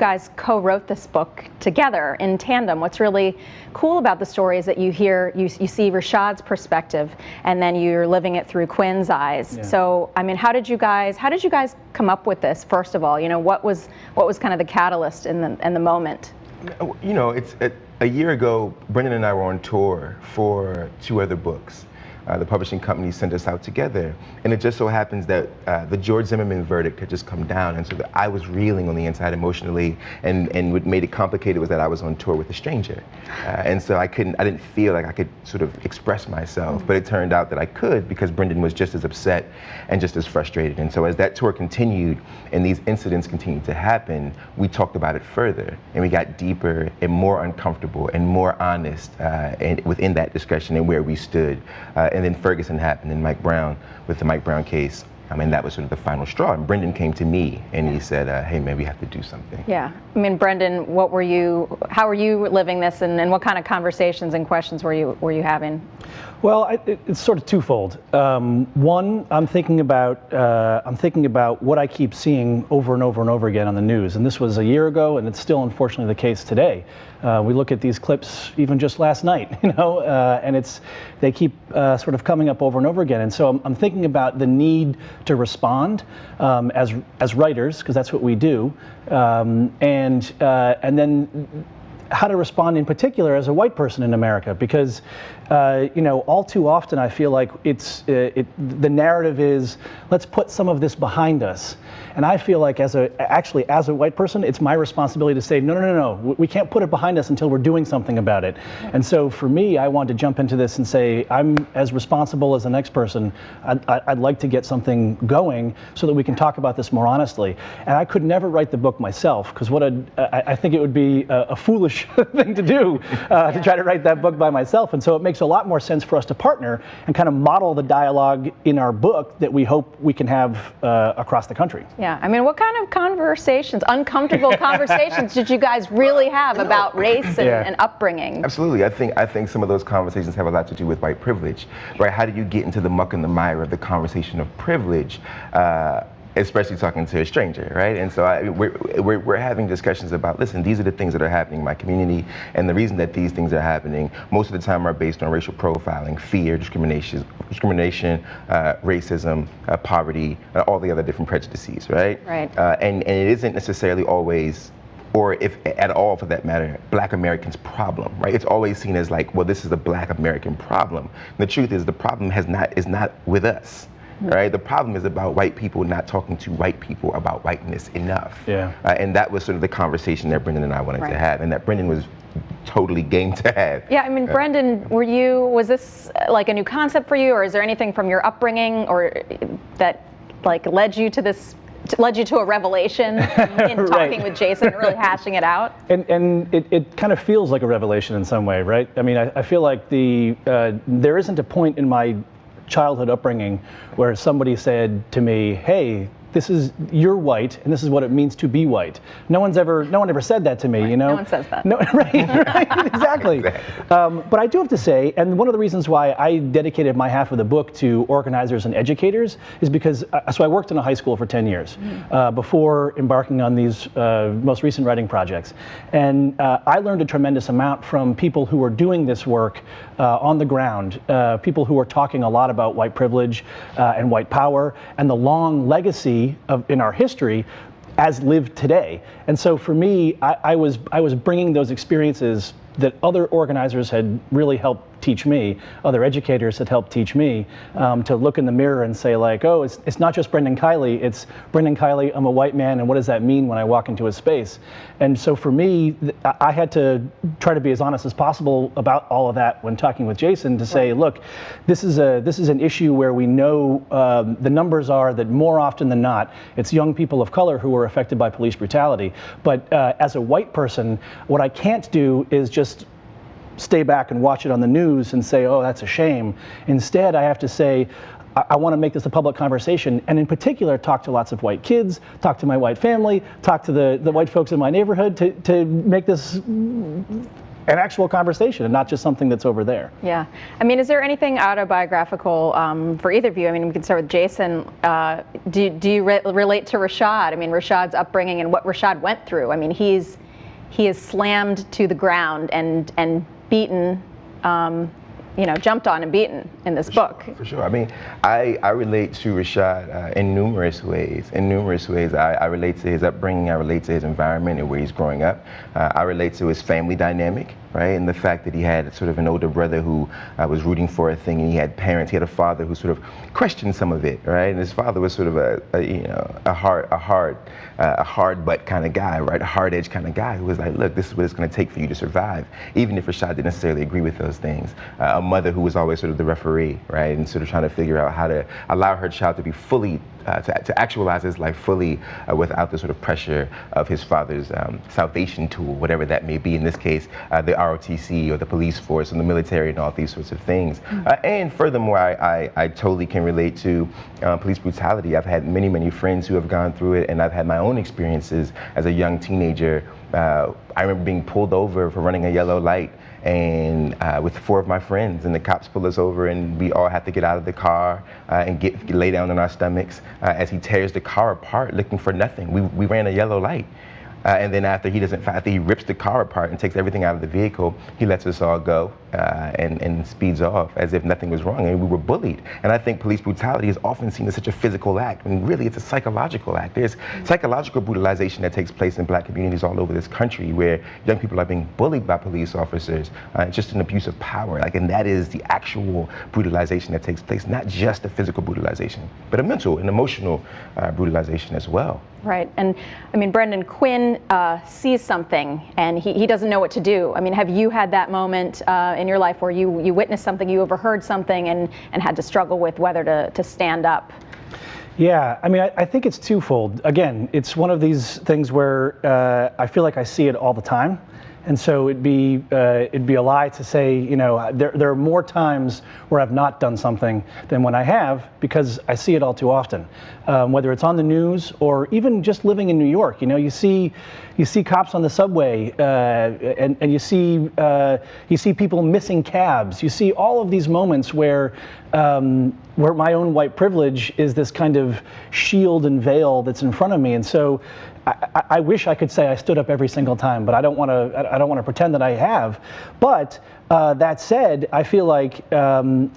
guys co-wrote this book together in tandem. What's really cool about the story is that you see Rashad's perspective, and then you're living it through Quinn's eyes. Yeah. So, I mean, how did you guys come up with this? First of all, what was kind of the catalyst in the moment? A year ago, Brendan and I were on tour for 2 other books. The publishing company sent us out together, and it just so happens that the George Zimmerman verdict had just come down, and so that I was reeling on the inside emotionally, and what made it complicated was that I was on tour with a stranger, and so I didn't feel like I could sort of express myself, but it turned out that I could, because Brendan was just as upset and just as frustrated. And so as that tour continued and these incidents continued to happen, we talked about it further, and we got deeper and more uncomfortable and more honest and within that discussion and where we stood. And then Ferguson happened, and Mike Brown, with the Mike Brown case. I mean, that was sort of the final straw. And Brendan came to me and he said, hey, man, we have to do something. Yeah. I mean, Brendan, how were you living this, and what kind of conversations and questions were you having? Well, it's sort of twofold. One, I'm thinking about what I keep seeing over and over and over again on the news. And this was a year ago, and it's still unfortunately the case today. We look at these clips even just last night, and they keep sort of coming up over and over again. And so I'm thinking about the need to respond as writers, because that's what we do, and then how to respond in particular as a white person in America, because all too often I feel like the narrative is, let's put some of this behind us. And I feel like as a white person, it's my responsibility to say, no, we can't put it behind us until we're doing something about it. And so for me, I want to jump into this and say, I'm as responsible as the next person. I'd like to get something going so that we can talk about this more honestly. And I could never write the book myself, because I think it would be a foolish thing to do, to try to write that book by myself. And so it makes a lot more sense for us to partner and kind of model the dialogue in our book that we hope we can have across the country. Yeah, I mean, what kind of conversations, uncomfortable conversations, did you guys really have about race and upbringing? Absolutely. I think some of those conversations have a lot to do with white privilege, right? How do you get into the muck and the mire of the conversation of privilege? Especially talking to a stranger, right? And so we're having discussions about, listen, these are the things that are happening in my community, and the reason that these things are happening most of the time are based on racial profiling, fear, discrimination, racism, poverty, all the other different prejudices, right? Right. And it isn't necessarily always, or if at all for that matter, Black Americans' problem, right? It's always seen as like, well, this is a Black American problem. And the truth is, the problem is not with us. Right? The problem is about white people not talking to white people about whiteness enough. Yeah. And that was sort of the conversation that Brendan and I wanted to have, and that Brendan was totally game to have. Yeah, I mean, Brendan, was this like a new concept for you, or is there anything from your upbringing or that like led you to a revelation in talking with Jason and really hashing it out? And it kind of feels like a revelation in some way, right? I mean, I feel like there isn't a point in my childhood upbringing where somebody said to me, hey, you're white, and this is what it means to be white. No one ever said that to me, right. No one says that. No, right, exactly. But I do have to say, and one of the reasons why I dedicated my half of the book to organizers and educators is because, so I worked in a high school for 10 years before embarking on these most recent writing projects. And I learned a tremendous amount from people who were doing this work on the ground, people who were talking a lot about white privilege and white power and the long legacy in our history as lived today. And so for me, I was bringing those experiences that other organizers had really helped teach me, other educators had helped teach me, to look in the mirror and say like, oh, it's not just Brendan Kiely, it's Brendan Kiely, I'm a white man, and what does that mean when I walk into a space? And so for me, I had to try to be as honest as possible about all of that when talking with Jason to say, look, this is an issue where we know the numbers are that more often than not, it's young people of color who are affected by police brutality. But as a white person, what I can't do is just stay back and watch it on the news and say, oh, that's a shame. Instead, I have to say, I want to make this a public conversation, and in particular, talk to lots of white kids, talk to my white family, talk to the white folks in my neighborhood to make this an actual conversation and not just something that's over there. Yeah. I mean, is there anything autobiographical for either of you? I mean, we can start with Jason. Do you relate to Rashad? I mean, Rashad's upbringing and what Rashad went through. I mean, he is slammed to the ground and beaten, jumped on and beaten in this book. For sure. I mean, I relate to Rashad in numerous ways. I relate to his upbringing. I relate to his environment and where he's growing up. I relate to his family dynamic, right? And the fact that he had sort of an older brother who was rooting for a thing, and he had parents. He had a father who sort of questioned some of it, right? And his father was sort of a hard butt kind of guy, right? A hard edge kind of guy who was like, look, this is what it's going to take for you to survive, even if Rashad didn't necessarily agree with those things. A mother who was always sort of the referee, right? And sort of trying to figure out how to allow her child to be fully, to actualize his life fully without the sort of pressure of his father's salvation tool, whatever that may be. In this case, the ROTC or the police force and the military and all these sorts of things. And furthermore, I totally can relate to police brutality. I've had many, many friends who have gone through it, and I've had my own experiences as a young teenager. I remember being pulled over for running a yellow light, and with 4 of my friends, and the cops pull us over, and we all have to get out of the car and lay down on our stomachs as he tears the car apart looking for nothing. We ran a yellow light. And then after he rips the car apart and takes everything out of the vehicle, he lets us all go and speeds off as if nothing was wrong. And we were bullied. And I think police brutality is often seen as such a physical act, when really it's a psychological act. There's psychological brutalization that takes place in black communities all over this country, where young people are being bullied by police officers. It's just an abuse of power. And that is the actual brutalization that takes place, not just a physical brutalization, but a mental and emotional brutalization as well. Right. And I mean, Brendan, Quinn sees something and he doesn't know what to do. I mean, have you had that moment in your life where you witnessed something, you overheard something and had to struggle with whether to stand up? Yeah, I mean, I think it's twofold. Again, it's one of these things where I feel like I see it all the time. And so it'd be a lie to say, there are more times where I've not done something than when I have, because I see it all too often. Whether it's on the news or even just living in New York, you see cops on the subway, and you see people missing cabs. You see all of these moments where my own white privilege is this kind of shield and veil that's in front of me, and so. I wish I could say I stood up every single time, but I don't want to pretend that I have. But that said, I feel like I'm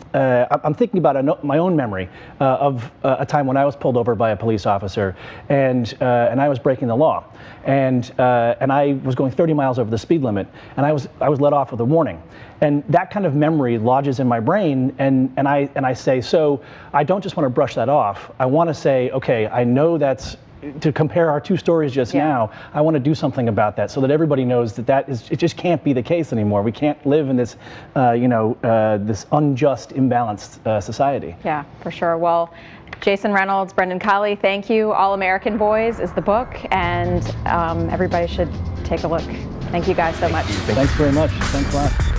thinking about my own memory of a time when I was pulled over by a police officer, and I was breaking the law, and I was going 30 miles over the speed limit, and I was let off with a warning. And that kind of memory lodges in my brain, and I say, so I don't just want to brush that off. I want to say, okay, I know that's. To compare our two stories just now, I want to do something about that so that everybody knows it just can't be the case anymore. We can't live in this, this unjust, imbalanced society. Yeah, for sure. Well, Jason Reynolds, Brendan Kiely, thank you. All American Boys is the book, and everybody should take a look. Thank you guys so much. Thanks very much. Thanks a lot.